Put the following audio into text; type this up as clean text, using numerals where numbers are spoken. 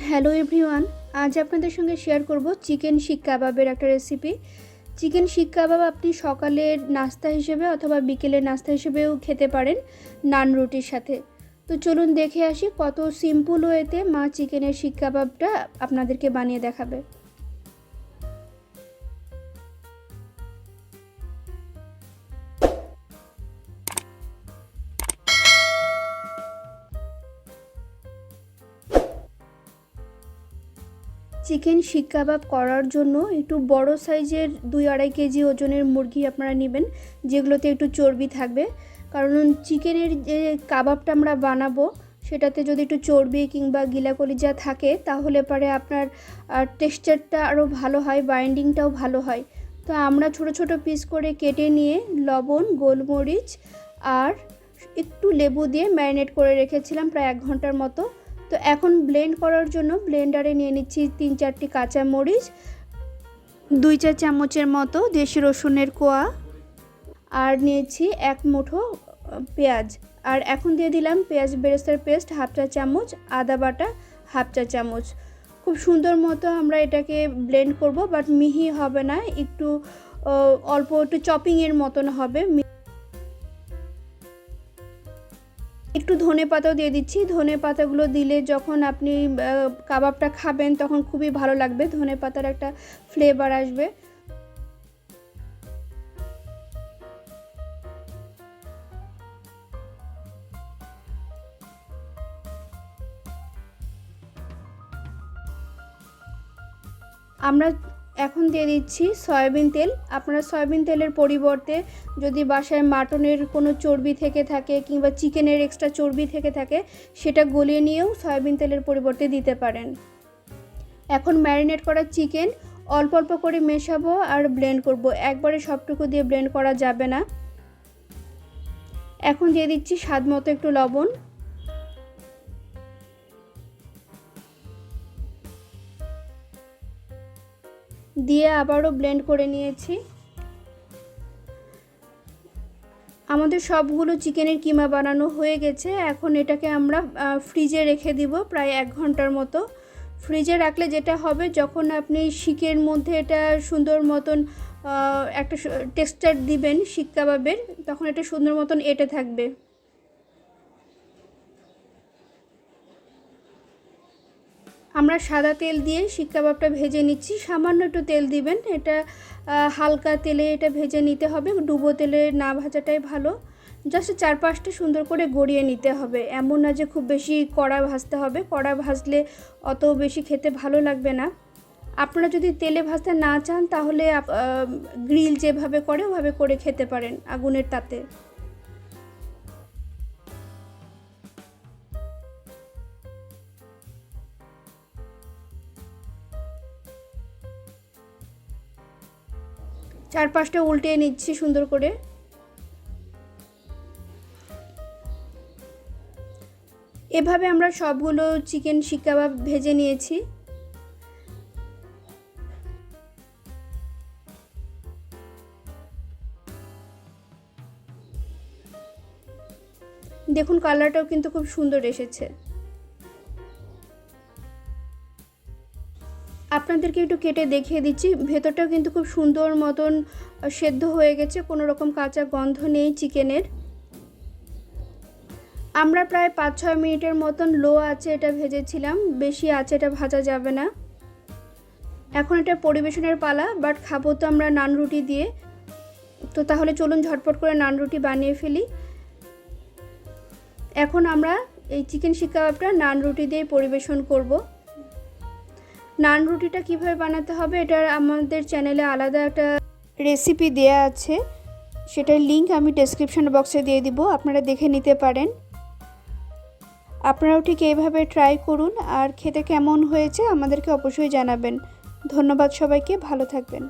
Hello everyone, আজ আপনাদের সঙ্গে শেয়ার করব চিকেন শিক কাবাবের একটা রেসিপি। চিকেন শিক কাবাব আপনি সকালের নাস্তা হিসেবে অথবা বিকেলের নাস্তা হিসেবেও খেতে পারেন নান রুটির সাথে। তো চলুন দেখে আসি কত সিম্পল ওয়েতে মা চিকেনের শিক কাবাবটা আপনাদেরকে বানিয়ে দেখাবে। চিকেন শিক কাবাব করার জন্য একটু বড় সাইজের 2-2.5 কেজি ওজনের মুরগি আপনারা নেবেন, যেগুলোতে একটু চর্বি থাকবে। কারণ চিকেনের যে কাবাবটা আমরা বানাবো সেটাতে যদি একটু চর্বি কিংবা গিলা কলিজা থাকে তাহলে পরে আপনার টেক্সচারটা আরও ভালো হয়, বাইন্ডিংটাও ভালো হয়। তো আমরা ছোট ছোট পিস করে কেটে নিয়ে লবণ, গোলমরিচ আর একটু লেবু দিয়ে ম্যারিনেট করে রেখেছিলাম প্রায় 1 ঘন্টার মতো। তো এখন ব্লেন্ড করার জন্য ব্লেন্ডারে নিয়ে নিচ্ছি 3-4টি কাঁচা মরিচ, 2 চা চামচের মতো দেশি রসুনের কোয়া, আর নিয়েছি 1 মুঠো পেঁয়াজ। আর এখন দিয়ে দিলাম পেঁয়াজ বেরেস্তার পেস্ট 1/2 চা চামচ, আদা বাটা 1/2 চা চামচ। খুব সুন্দর মতো আমরা এটাকে ব্লেন্ড করব, বাট মিহি হবে না, একটু অল্প একটু চপিংয়ের মতন হবে। একটু ধনে পাতাও দিয়ে দিচ্ছি। ধনে পাতাগুলো দিলে যখন আপনি কাবাবটা খাবেন তখন খুবই ভালো লাগবে, ধনে পাতার একটা ফ্লেভার আসবে। আমরা এখন দিয়ে দিচ্ছি সয়াবিন তেল। আপনারা সয়াবিন তেলের পরিবর্তে যদি বাসায় মাটনের কোনো চর্বি থেকে থাকে কিংবা চিকেনের এক্সট্রা চর্বি থেকে থাকে সেটা গলিয়ে নিয়েও সয়াবিন তেলের পরিবর্তে দিতে পারেন। এখন ম্যারিনেট করা চিকেন অল্প অল্প করে মেশাবো আর ব্লেন্ড করব, একবারে সবটুকু দিয়ে ব্লেন্ড করা যাবে না। এখন দিয়ে দিচ্ছি স্বাদ মতো একটু লবণ, দিয়ে আবারও ব্লেন্ড করে নিয়েছি। আমাদের সবগুলো চিকেনের কিমা বানানো হয়ে গেছে। এখন এটাকে আমরা ফ্রিজে রেখে দিব প্রায় 1 ঘন্টার মতো। ফ্রিজে রাখলে যেটা হবে, যখন আপনি শিকের মধ্যে এটা সুন্দর মতন একটা টেক্সচার দিবেন শিক কাবাবের, তখন এটা সুন্দর মতন এঁটে থাকবে। আমরা সাদা তেল দিয়ে শিক কাবাবটা ভেজে নিচ্ছি, সামান্য একটু তেল দিবেন, এটা হালকা তেলে এটা ভেজে নিতে হবে, ডুবো তেলে না ভাজাটাই ভালো। জাস্ট 4-5টা সুন্দর করে গড়িয়ে নিতে হবে, এমন না যে খুব বেশি কড়া ভাজতে হবে, কড়া ভাজলে অত বেশি খেতে ভালো লাগবে না। আপনারা যদি তেলে ভাজতে না চান তাহলে গ্রিল যেভাবে করে ওভাবে করে খেতে পারেন আগুনের তাতে। চারপাশটা উল্টে নিচ্ছি সুন্দর করে। এভাবে আমরা সবগুলো চিকেন শিক কাবাব ভেজে নিয়েছি। দেখুন কালারটাও কিন্তু খুব সুন্দর এসেছে। আপনাদেরকে একটু কেটে দেখিয়ে দিচ্ছি, ভেতরটাও কিন্তু খুব সুন্দর মতন সেদ্ধ হয়ে গেছে, কোনো রকম কাঁচা গন্ধ নেই চিকেনের। আমরা প্রায় 5-6 মিনিটের মতন লো আঁচে এটা ভেজেছিলাম, বেশি আঁচে এটা ভাজা যাবে না। এখন এটা পরিবেশনের পালা, বাট খাবো তো আমরা নান রুটি দিয়ে। তো তাহলে চলুন ঝটপট করে নান রুটি বানিয়ে ফেলি। এখন আমরা এই চিকেন শিক কাবাবটা নান রুটি দিয়ে পরিবেশন করব। নান রুটিটা কিভাবে বানাতে হবে এটার আমাদের চ্যানেলে আলাদা একটা রেসিপি দেয়া আছে, সেটার লিংক আমি ডেসক্রিপশন বক্সে দিয়ে দিব, আপনারা দেখে নিতে পারেন। আপনারাও ঠিক এইভাবে ট্রাই করুন, আর খেতে কেমন হয়েছে আমাদেরকে অবশ্যই জানাবেন। ধন্যবাদ সবাইকে, ভালো থাকবেন।